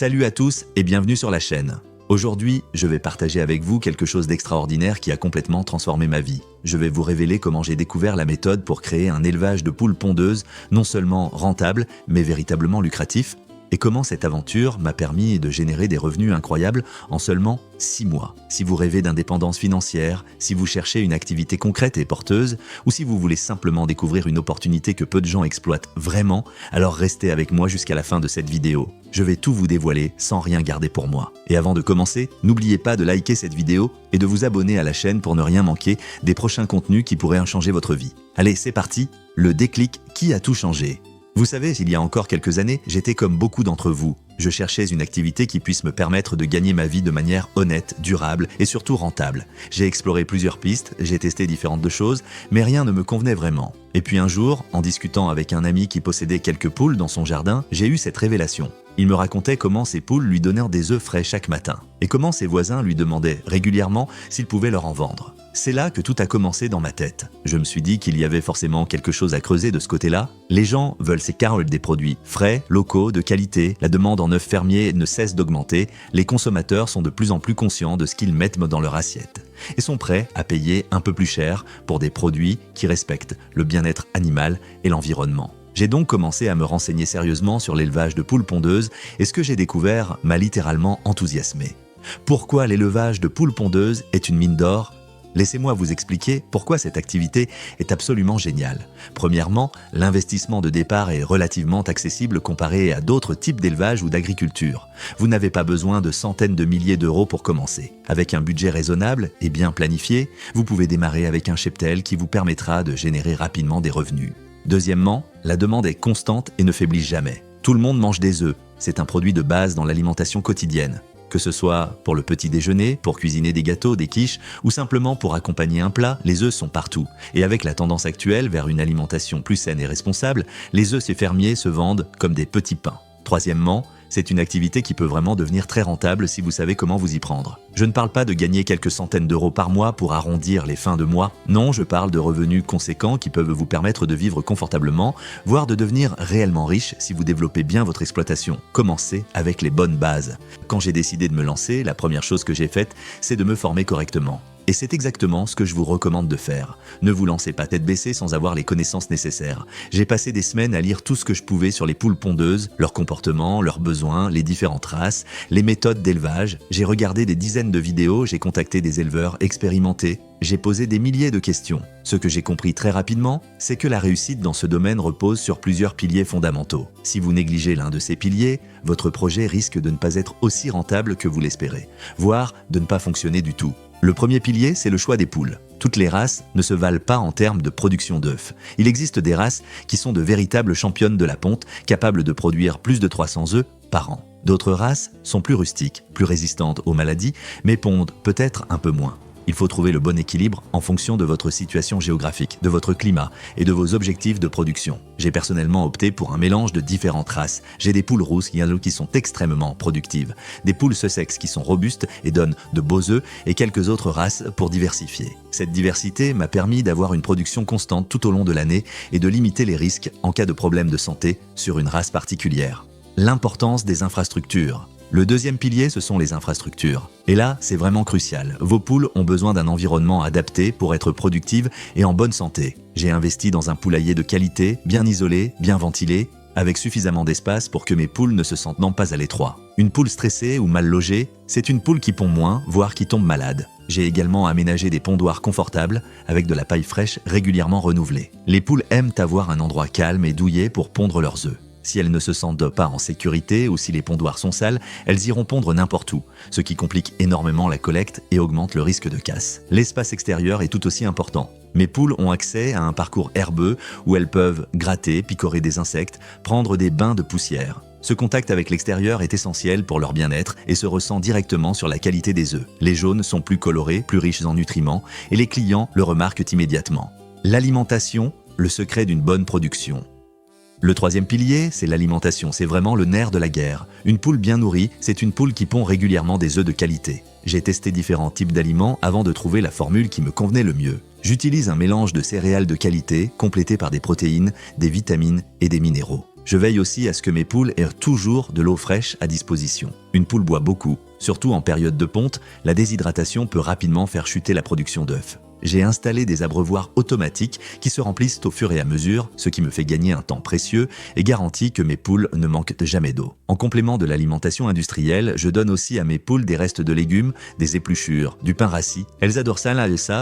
Salut à tous et bienvenue sur la chaîne. Aujourd'hui, je vais partager avec vous quelque chose d'extraordinaire qui a complètement transformé ma vie. Je vais vous révéler comment j'ai découvert la méthode pour créer un élevage de poules pondeuses non seulement rentable, mais véritablement lucratif, et comment cette aventure m'a permis de générer des revenus incroyables en seulement 6 mois. Si vous rêvez d'indépendance financière, si vous cherchez une activité concrète et porteuse, ou si vous voulez simplement découvrir une opportunité que peu de gens exploitent vraiment, alors restez avec moi jusqu'à la fin de cette vidéo. Je vais tout vous dévoiler sans rien garder pour moi. Et avant de commencer, n'oubliez pas de liker cette vidéo et de vous abonner à la chaîne pour ne rien manquer des prochains contenus qui pourraient changer votre vie. Allez, c'est parti, le déclic qui a tout changé. Vous savez, il y a encore quelques années, j'étais comme beaucoup d'entre vous. Je cherchais une activité qui puisse me permettre de gagner ma vie de manière honnête, durable et surtout rentable. J'ai exploré plusieurs pistes, j'ai testé différentes choses, mais rien ne me convenait vraiment. Et puis un jour, en discutant avec un ami qui possédait quelques poules dans son jardin, j'ai eu cette révélation. Il me racontait comment ses poules lui donnaient des œufs frais chaque matin, et comment ses voisins lui demandaient régulièrement s'il pouvait leur en vendre. C'est là que tout a commencé dans ma tête. Je me suis dit qu'il y avait forcément quelque chose à creuser de ce côté-là. Les gens veulent ces carottes des produits frais, locaux, de qualité. La demande en œufs fermiers ne cesse d'augmenter. Les consommateurs sont de plus en plus conscients de ce qu'ils mettent dans leur assiette et sont prêts à payer un peu plus cher pour des produits qui respectent le bien-être animal et l'environnement. J'ai donc commencé à me renseigner sérieusement sur l'élevage de poules pondeuses et ce que j'ai découvert m'a littéralement enthousiasmé. Pourquoi l'élevage de poules pondeuses est une mine d'or ? Laissez-moi vous expliquer pourquoi cette activité est absolument géniale. Premièrement, l'investissement de départ est relativement accessible comparé à d'autres types d'élevage ou d'agriculture. Vous n'avez pas besoin de centaines de milliers d'euros pour commencer. Avec un budget raisonnable et bien planifié, vous pouvez démarrer avec un cheptel qui vous permettra de générer rapidement des revenus. Deuxièmement, la demande est constante et ne faiblit jamais. Tout le monde mange des œufs. C'est un produit de base dans l'alimentation quotidienne. Que ce soit pour le petit déjeuner, pour cuisiner des gâteaux, des quiches, ou simplement pour accompagner un plat, les œufs sont partout. Et avec la tendance actuelle vers une alimentation plus saine et responsable, les œufs fermiers se vendent comme des petits pains. Troisièmement, c'est une activité qui peut vraiment devenir très rentable si vous savez comment vous y prendre. Je ne parle pas de gagner quelques centaines d'euros par mois pour arrondir les fins de mois. Non, je parle de revenus conséquents qui peuvent vous permettre de vivre confortablement, voire de devenir réellement riche si vous développez bien votre exploitation. Commencez avec les bonnes bases. Quand j'ai décidé de me lancer, la première chose que j'ai faite, c'est de me former correctement. Et c'est exactement ce que je vous recommande de faire. Ne vous lancez pas tête baissée sans avoir les connaissances nécessaires. J'ai passé des semaines à lire tout ce que je pouvais sur les poules pondeuses, leur comportement, leurs besoins, les différentes races, les méthodes d'élevage. J'ai regardé des dizaines de vidéos, j'ai contacté des éleveurs expérimentés. J'ai posé des milliers de questions. Ce que j'ai compris très rapidement, c'est que la réussite dans ce domaine repose sur plusieurs piliers fondamentaux. Si vous négligez l'un de ces piliers, votre projet risque de ne pas être aussi rentable que vous l'espérez, voire de ne pas fonctionner du tout. Le premier pilier, c'est le choix des poules. Toutes les races ne se valent pas en termes de production d'œufs. Il existe des races qui sont de véritables championnes de la ponte, capables de produire plus de 300 œufs par an. D'autres races sont plus rustiques, plus résistantes aux maladies, mais pondent peut-être un peu moins. Il faut trouver le bon équilibre en fonction de votre situation géographique, de votre climat et de vos objectifs de production. J'ai personnellement opté pour un mélange de différentes races. J'ai des poules rousses qui sont extrêmement productives, des poules Sussex qui sont robustes et donnent de beaux œufs et quelques autres races pour diversifier. Cette diversité m'a permis d'avoir une production constante tout au long de l'année et de limiter les risques en cas de problème de santé sur une race particulière. L'importance des infrastructures. Le deuxième pilier, ce sont les infrastructures. Et là, c'est vraiment crucial. Vos poules ont besoin d'un environnement adapté pour être productives et en bonne santé. J'ai investi dans un poulailler de qualité, bien isolé, bien ventilé, avec suffisamment d'espace pour que mes poules ne se sentent pas à l'étroit. Une poule stressée ou mal logée, c'est une poule qui pond moins, voire qui tombe malade. J'ai également aménagé des pondoirs confortables avec de la paille fraîche régulièrement renouvelée. Les poules aiment avoir un endroit calme et douillet pour pondre leurs œufs. Si elles ne se sentent pas en sécurité ou si les pondoirs sont sales, elles iront pondre n'importe où, ce qui complique énormément la collecte et augmente le risque de casse. L'espace extérieur est tout aussi important. Mes poules ont accès à un parcours herbeux où elles peuvent gratter, picorer des insectes, prendre des bains de poussière. Ce contact avec l'extérieur est essentiel pour leur bien-être et se ressent directement sur la qualité des œufs. Les jaunes sont plus colorés, plus riches en nutriments et les clients le remarquent immédiatement. L'alimentation, le secret d'une bonne production. Le troisième pilier, c'est l'alimentation, c'est vraiment le nerf de la guerre. Une poule bien nourrie, c'est une poule qui pond régulièrement des œufs de qualité. J'ai testé différents types d'aliments avant de trouver la formule qui me convenait le mieux. J'utilise un mélange de céréales de qualité, complété par des protéines, des vitamines et des minéraux. Je veille aussi à ce que mes poules aient toujours de l'eau fraîche à disposition. Une poule boit beaucoup. Surtout en période de ponte, la déshydratation peut rapidement faire chuter la production d'œufs. J'ai installé des abreuvoirs automatiques qui se remplissent au fur et à mesure, ce qui me fait gagner un temps précieux et garantit que mes poules ne manquent jamais d'eau. En complément de l'alimentation industrielle, je donne aussi à mes poules des restes de légumes, des épluchures, du pain rassis. Elles adorent ça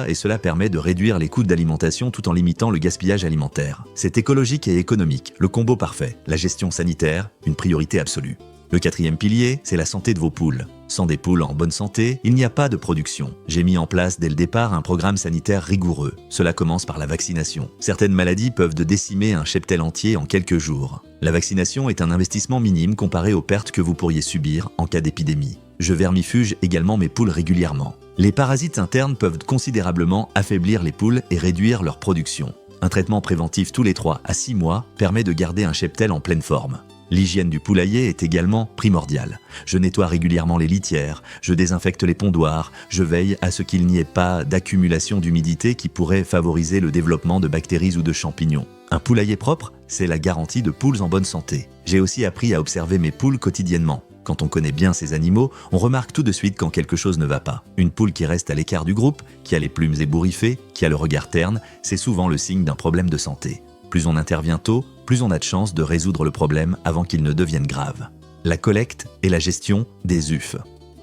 et cela permet de réduire les coûts d'alimentation tout en limitant le gaspillage alimentaire. C'est écologique et économique, le combo parfait. La gestion sanitaire, une priorité absolue. Le quatrième pilier, c'est la santé de vos poules. Sans des poules en bonne santé, il n'y a pas de production. J'ai mis en place dès le départ un programme sanitaire rigoureux. Cela commence par la vaccination. Certaines maladies peuvent décimer un cheptel entier en quelques jours. La vaccination est un investissement minime comparé aux pertes que vous pourriez subir en cas d'épidémie. Je vermifuge également mes poules régulièrement. Les parasites internes peuvent considérablement affaiblir les poules et réduire leur production. Un traitement préventif tous les 3 à 6 mois permet de garder un cheptel en pleine forme. L'hygiène du poulailler est également primordiale. Je nettoie régulièrement les litières, je désinfecte les pondoirs, je veille à ce qu'il n'y ait pas d'accumulation d'humidité qui pourrait favoriser le développement de bactéries ou de champignons. Un poulailler propre, c'est la garantie de poules en bonne santé. J'ai aussi appris à observer mes poules quotidiennement. Quand on connaît bien ces animaux, on remarque tout de suite quand quelque chose ne va pas. Une poule qui reste à l'écart du groupe, qui a les plumes ébouriffées, qui a le regard terne, c'est souvent le signe d'un problème de santé. Plus on intervient tôt, plus on a de chances de résoudre le problème avant qu'il ne devienne grave. La collecte et la gestion des œufs.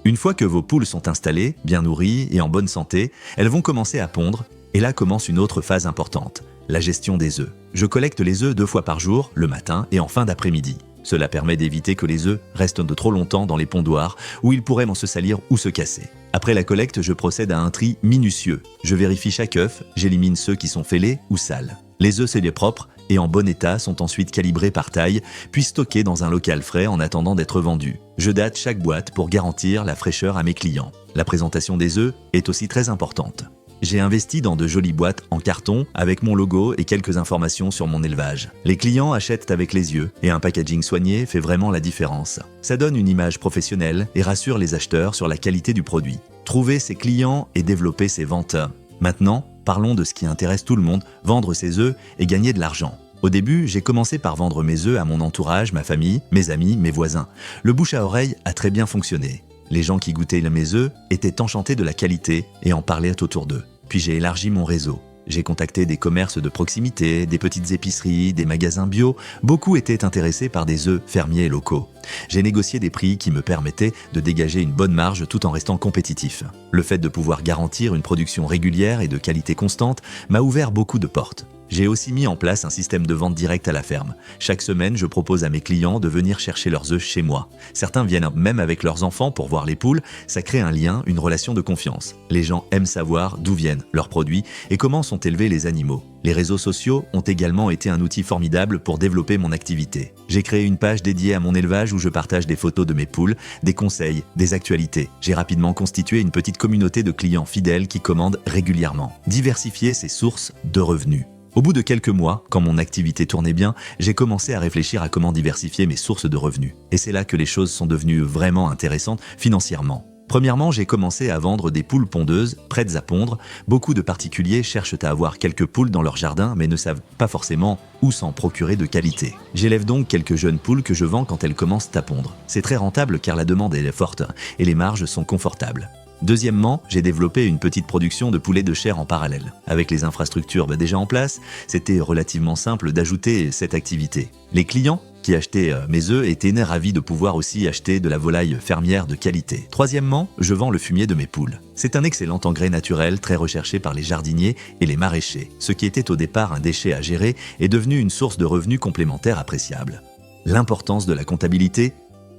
Une fois que vos poules sont installées, bien nourries et en bonne santé, elles vont commencer à pondre, et là commence une autre phase importante, la gestion des œufs. Je collecte les œufs 2 fois par jour, le matin et en fin d'après-midi. Cela permet d'éviter que les œufs restent de trop longtemps dans les pondoirs où ils pourraient se salir ou se casser. Après la collecte, je procède à un tri minutieux. Je vérifie chaque œuf, j'élimine ceux qui sont fêlés ou sales. Les œufs scellés propres et en bon état sont ensuite calibrés par taille, puis stockés dans un local frais en attendant d'être vendus. Je date chaque boîte pour garantir la fraîcheur à mes clients. La présentation des œufs est aussi très importante. J'ai investi dans de jolies boîtes en carton avec mon logo et quelques informations sur mon élevage. Les clients achètent avec les yeux et un packaging soigné fait vraiment la différence. Ça donne une image professionnelle et rassure les acheteurs sur la qualité du produit. Trouver ses clients et développer ses ventes. Maintenant, parlons de ce qui intéresse tout le monde, vendre ses œufs et gagner de l'argent. Au début, j'ai commencé par vendre mes œufs à mon entourage, ma famille, mes amis, mes voisins. Le bouche à oreille a très bien fonctionné. Les gens qui goûtaient mes œufs étaient enchantés de la qualité et en parlaient autour d'eux. Puis j'ai élargi mon réseau. J'ai contacté des commerces de proximité, des petites épiceries, des magasins bio. Beaucoup étaient intéressés par des œufs fermiers locaux. J'ai négocié des prix qui me permettaient de dégager une bonne marge tout en restant compétitif. Le fait de pouvoir garantir une production régulière et de qualité constante m'a ouvert beaucoup de portes. J'ai aussi mis en place un système de vente directe à la ferme. Chaque semaine, je propose à mes clients de venir chercher leurs œufs chez moi. Certains viennent même avec leurs enfants pour voir les poules. Ça crée un lien, une relation de confiance. Les gens aiment savoir d'où viennent leurs produits et comment sont élevés les animaux. Les réseaux sociaux ont également été un outil formidable pour développer mon activité. J'ai créé une page dédiée à mon élevage où je partage des photos de mes poules, des conseils, des actualités. J'ai rapidement constitué une petite communauté de clients fidèles qui commandent régulièrement. Diversifier ses sources de revenus. Au bout de quelques mois, quand mon activité tournait bien, j'ai commencé à réfléchir à comment diversifier mes sources de revenus. Et c'est là que les choses sont devenues vraiment intéressantes financièrement. Premièrement, j'ai commencé à vendre des poules pondeuses, prêtes à pondre. Beaucoup de particuliers cherchent à avoir quelques poules dans leur jardin, mais ne savent pas forcément où s'en procurer de qualité. J'élève donc quelques jeunes poules que je vends quand elles commencent à pondre. C'est très rentable car la demande est forte et les marges sont confortables. Deuxièmement, j'ai développé une petite production de poulets de chair en parallèle. Avec les infrastructures déjà en place, c'était relativement simple d'ajouter cette activité. Les clients qui achetaient mes œufs étaient ravis de pouvoir aussi acheter de la volaille fermière de qualité. Troisièmement, je vends le fumier de mes poules. C'est un excellent engrais naturel très recherché par les jardiniers et les maraîchers. Ce qui était au départ un déchet à gérer est devenu une source de revenus complémentaire appréciable. L'importance de la comptabilité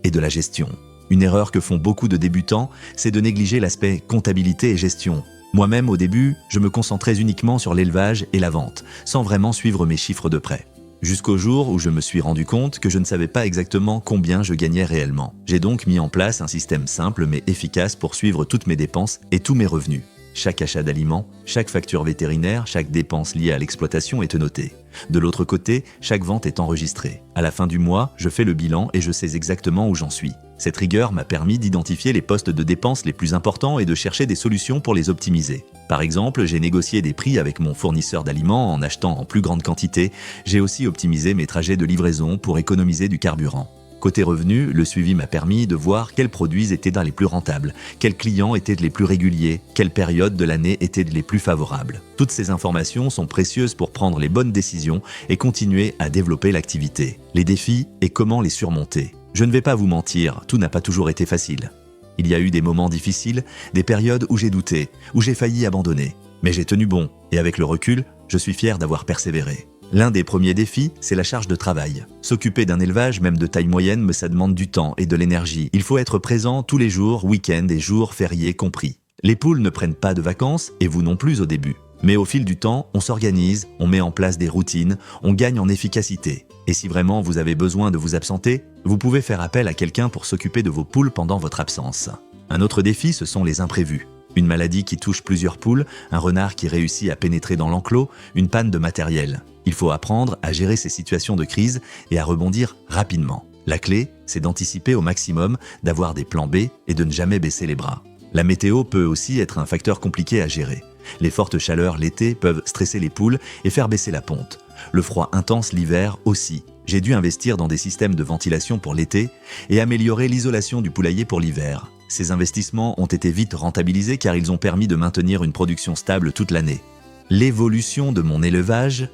et de la gestion. Une erreur que font beaucoup de débutants, c'est de négliger l'aspect comptabilité et gestion. Moi-même, au début, je me concentrais uniquement sur l'élevage et la vente, sans vraiment suivre mes chiffres de près. Jusqu'au jour où je me suis rendu compte que je ne savais pas exactement combien je gagnais réellement. J'ai donc mis en place un système simple mais efficace pour suivre toutes mes dépenses et tous mes revenus. Chaque achat d'aliments, chaque facture vétérinaire, chaque dépense liée à l'exploitation est notée. De l'autre côté, chaque vente est enregistrée. À la fin du mois, je fais le bilan et je sais exactement où j'en suis. Cette rigueur m'a permis d'identifier les postes de dépenses les plus importants et de chercher des solutions pour les optimiser. Par exemple, j'ai négocié des prix avec mon fournisseur d'aliments en achetant en plus grande quantité. J'ai aussi optimisé mes trajets de livraison pour économiser du carburant. Côté revenus, le suivi m'a permis de voir quels produits étaient dans les plus rentables, quels clients étaient les plus réguliers, quelles périodes de l'année étaient les plus favorables. Toutes ces informations sont précieuses pour prendre les bonnes décisions et continuer à développer l'activité. Les défis et comment les surmonter. Je ne vais pas vous mentir, tout n'a pas toujours été facile. Il y a eu des moments difficiles, des périodes où j'ai douté, où j'ai failli abandonner. Mais j'ai tenu bon, et avec le recul, je suis fier d'avoir persévéré. L'un des premiers défis, c'est la charge de travail. S'occuper d'un élevage, même de taille moyenne, ça demande du temps et de l'énergie. Il faut être présent tous les jours, week-ends et jours fériés compris. Les poules ne prennent pas de vacances, et vous non plus au début. Mais au fil du temps, on s'organise, on met en place des routines, on gagne en efficacité. Et si vraiment vous avez besoin de vous absenter, vous pouvez faire appel à quelqu'un pour s'occuper de vos poules pendant votre absence. Un autre défi, ce sont les imprévus. Une maladie qui touche plusieurs poules, un renard qui réussit à pénétrer dans l'enclos, une panne de matériel. Il faut apprendre à gérer ces situations de crise et à rebondir rapidement. La clé, c'est d'anticiper au maximum, d'avoir des plans B et de ne jamais baisser les bras. La météo peut aussi être un facteur compliqué à gérer. Les fortes chaleurs l'été peuvent stresser les poules et faire baisser la ponte. Le froid intense l'hiver aussi. J'ai dû investir dans des systèmes de ventilation pour l'été et améliorer l'isolation du poulailler pour l'hiver. Ces investissements ont été vite rentabilisés car ils ont permis de maintenir une production stable toute l'année. L'évolution de mon élevage.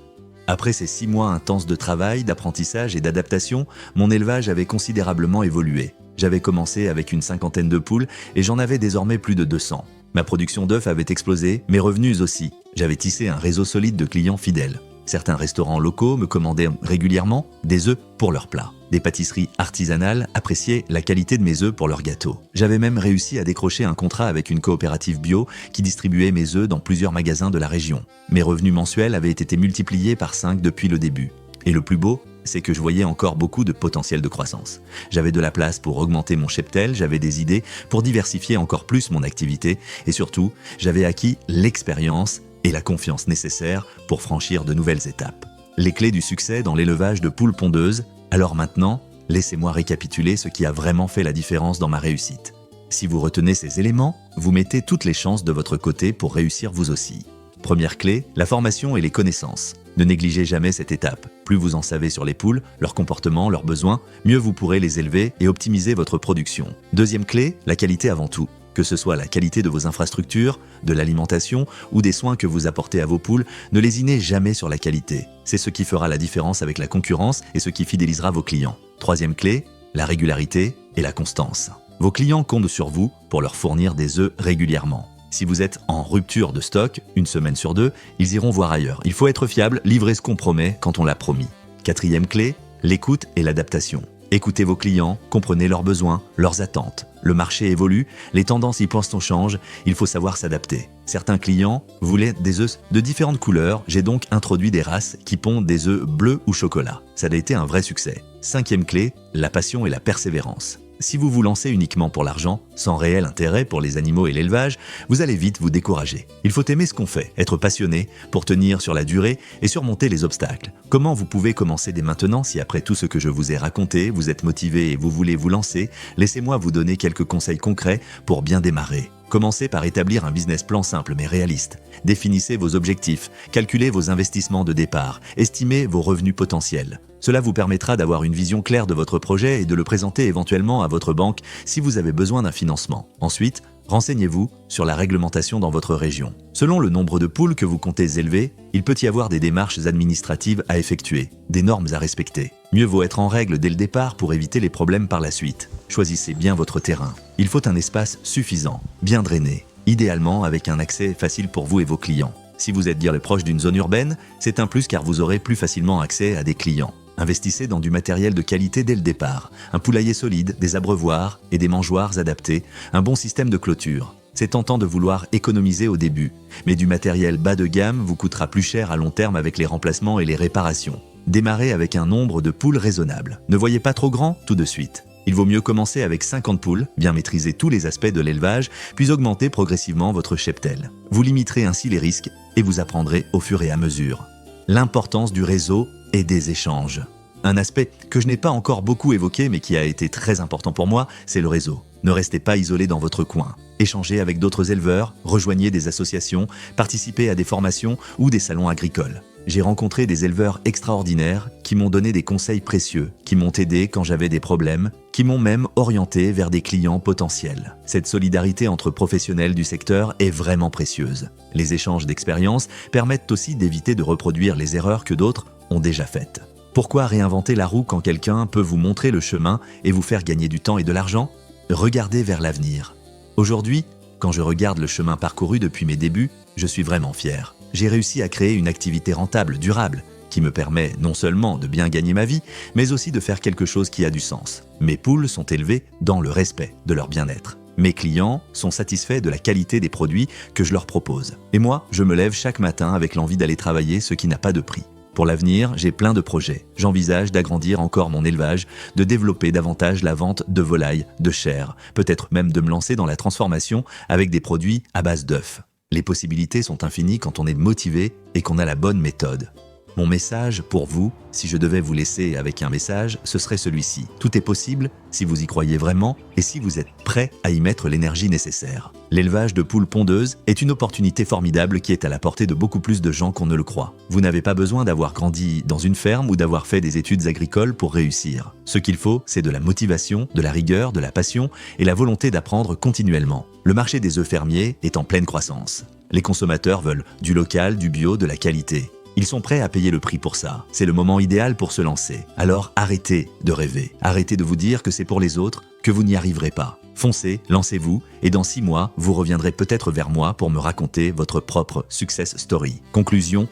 Après ces 6 mois intenses de travail, d'apprentissage et d'adaptation, mon élevage avait considérablement évolué. J'avais commencé avec une 50aine de poules et j'en avais désormais plus de 200. Ma production d'œufs avait explosé, mes revenus aussi. J'avais tissé un réseau solide de clients fidèles. Certains restaurants locaux me commandaient régulièrement des œufs pour leurs plats. Des pâtisseries artisanales appréciaient la qualité de mes œufs pour leurs gâteaux. J'avais même réussi à décrocher un contrat avec une coopérative bio qui distribuait mes œufs dans plusieurs magasins de la région. Mes revenus mensuels avaient été multipliés par 5 depuis le début. Et le plus beau, c'est que je voyais encore beaucoup de potentiel de croissance. J'avais de la place pour augmenter mon cheptel, j'avais des idées pour diversifier encore plus mon activité et surtout, j'avais acquis l'expérience et la confiance nécessaires pour franchir de nouvelles étapes. Les clés du succès dans l'élevage de poules pondeuses. Alors maintenant, laissez-moi récapituler ce qui a vraiment fait la différence dans ma réussite. Si vous retenez ces éléments, vous mettez toutes les chances de votre côté pour réussir vous aussi. Première clé, la formation et les connaissances. Ne négligez jamais cette étape. Plus vous en savez sur les poules, leur comportement, leurs besoins, mieux vous pourrez les élever et optimiser votre production. Deuxième clé, la qualité avant tout. Que ce soit la qualité de vos infrastructures, de l'alimentation ou des soins que vous apportez à vos poules, ne lésinez jamais sur la qualité. C'est ce qui fera la différence avec la concurrence et ce qui fidélisera vos clients. Troisième clé, la régularité et la constance. Vos clients comptent sur vous pour leur fournir des œufs régulièrement. Si vous êtes en rupture de stock, 1 semaine sur 2, ils iront voir ailleurs. Il faut être fiable, livrer ce qu'on promet quand on l'a promis. Quatrième clé, l'écoute et l'adaptation. Écoutez vos clients, comprenez leurs besoins, leurs attentes. Le marché évolue, les tendances y changent, il faut savoir s'adapter. Certains clients voulaient des œufs de différentes couleurs, j'ai donc introduit des races qui pondent des œufs bleus ou chocolat. Ça a été un vrai succès. Cinquième clé, la passion et la persévérance. Si vous vous lancez uniquement pour l'argent, sans réel intérêt pour les animaux et l'élevage, vous allez vite vous décourager. Il faut aimer ce qu'on fait, être passionné pour tenir sur la durée et surmonter les obstacles. Comment vous pouvez commencer dès maintenant si après tout ce que je vous ai raconté, vous êtes motivé et vous voulez vous lancer? Laissez-moi vous donner quelques conseils concrets pour bien démarrer. Commencez par établir un business plan simple mais réaliste. Définissez vos objectifs, calculez vos investissements de départ, estimez vos revenus potentiels. Cela vous permettra d'avoir une vision claire de votre projet et de le présenter éventuellement à votre banque si vous avez besoin d'un financement. Ensuite, renseignez-vous sur la réglementation dans votre région. Selon le nombre de poules que vous comptez élever, il peut y avoir des démarches administratives à effectuer, des normes à respecter. Mieux vaut être en règle dès le départ pour éviter les problèmes par la suite. Choisissez bien votre terrain. Il faut un espace suffisant, bien drainé, idéalement avec un accès facile pour vous et vos clients. Si vous êtes proche d'une zone urbaine, c'est un plus car vous aurez plus facilement accès à des clients. Investissez dans du matériel de qualité dès le départ, un poulailler solide, des abreuvoirs et des mangeoires adaptés, un bon système de clôture. C'est tentant de vouloir économiser au début, mais du matériel bas de gamme vous coûtera plus cher à long terme avec les remplacements et les réparations. Démarrez avec un nombre de poules raisonnable. Ne voyez pas trop grand tout de suite. Il vaut mieux commencer avec 50 poules, bien maîtriser tous les aspects de l'élevage, puis augmenter progressivement votre cheptel. Vous limiterez ainsi les risques et vous apprendrez au fur et à mesure. L'importance du réseau et des échanges. Un aspect que je n'ai pas encore beaucoup évoqué mais qui a été très important pour moi, c'est le réseau. Ne restez pas isolé dans votre coin. Échangez avec d'autres éleveurs, rejoignez des associations, participez à des formations ou des salons agricoles. J'ai rencontré des éleveurs extraordinaires qui m'ont donné des conseils précieux, qui m'ont aidé quand j'avais des problèmes, qui m'ont même orienté vers des clients potentiels. Cette solidarité entre professionnels du secteur est vraiment précieuse. Les échanges d'expériences permettent aussi d'éviter de reproduire les erreurs que d'autres ont déjà faites. Pourquoi réinventer la roue quand quelqu'un peut vous montrer le chemin et vous faire gagner du temps et de l'argent ? Regardez vers l'avenir. Aujourd'hui, quand je regarde le chemin parcouru depuis mes débuts, je suis vraiment fier. J'ai réussi à créer une activité rentable, durable, qui me permet non seulement de bien gagner ma vie, mais aussi de faire quelque chose qui a du sens. Mes poules sont élevées dans le respect de leur bien-être. Mes clients sont satisfaits de la qualité des produits que je leur propose. Et moi, je me lève chaque matin avec l'envie d'aller travailler ce qui n'a pas de prix. Pour l'avenir, j'ai plein de projets. J'envisage d'agrandir encore mon élevage, de développer davantage la vente de volailles, de chair, peut-être même de me lancer dans la transformation avec des produits à base d'œufs. Les possibilités sont infinies quand on est motivé et qu'on a la bonne méthode. Mon message pour vous, si je devais vous laisser avec un message, ce serait celui-ci. Tout est possible si vous y croyez vraiment et si vous êtes prêt à y mettre l'énergie nécessaire. L'élevage de poules pondeuses est une opportunité formidable qui est à la portée de beaucoup plus de gens qu'on ne le croit. Vous n'avez pas besoin d'avoir grandi dans une ferme ou d'avoir fait des études agricoles pour réussir. Ce qu'il faut, c'est de la motivation, de la rigueur, de la passion et la volonté d'apprendre continuellement. Le marché des œufs fermiers est en pleine croissance. Les consommateurs veulent du local, du bio, de la qualité. Ils sont prêts à payer le prix pour ça. C'est le moment idéal pour se lancer. Alors arrêtez de rêver. Arrêtez de vous dire que c'est pour les autres, que vous n'y arriverez pas. Foncez, lancez-vous, et dans 6 mois, vous reviendrez peut-être vers moi pour me raconter votre propre success story. Conclusion,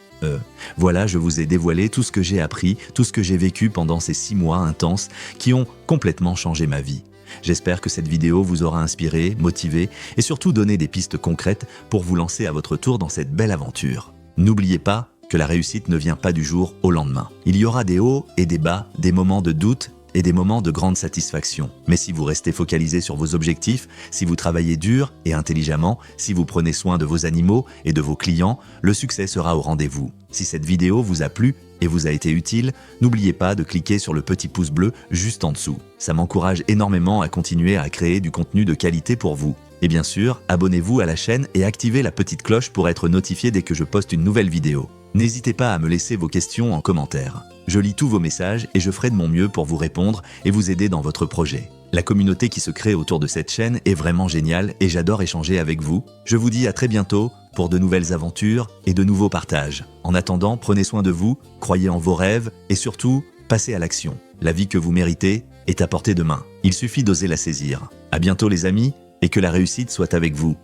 voilà, je vous ai dévoilé tout ce que j'ai appris, tout ce que j'ai vécu pendant ces 6 mois intenses qui ont complètement changé ma vie. J'espère que cette vidéo vous aura inspiré, motivé et surtout donné des pistes concrètes pour vous lancer à votre tour dans cette belle aventure. N'oubliez pas que la réussite ne vient pas du jour au lendemain. Il y aura des hauts et des bas, des moments de doute et des moments de grande satisfaction. Mais si vous restez focalisé sur vos objectifs, si vous travaillez dur et intelligemment, si vous prenez soin de vos animaux et de vos clients, le succès sera au rendez-vous. Si cette vidéo vous a plu et vous a été utile, n'oubliez pas de cliquer sur le petit pouce bleu juste en dessous. Ça m'encourage énormément à continuer à créer du contenu de qualité pour vous. Et bien sûr, abonnez-vous à la chaîne et activez la petite cloche pour être notifié dès que je poste une nouvelle vidéo. N'hésitez pas à me laisser vos questions en commentaire. Je lis tous vos messages et je ferai de mon mieux pour vous répondre et vous aider dans votre projet. La communauté qui se crée autour de cette chaîne est vraiment géniale et j'adore échanger avec vous. Je vous dis à très bientôt pour de nouvelles aventures et de nouveaux partages. En attendant, prenez soin de vous, croyez en vos rêves et surtout, passez à l'action. La vie que vous méritez est à portée de main. Il suffit d'oser la saisir. À bientôt les amis et que la réussite soit avec vous.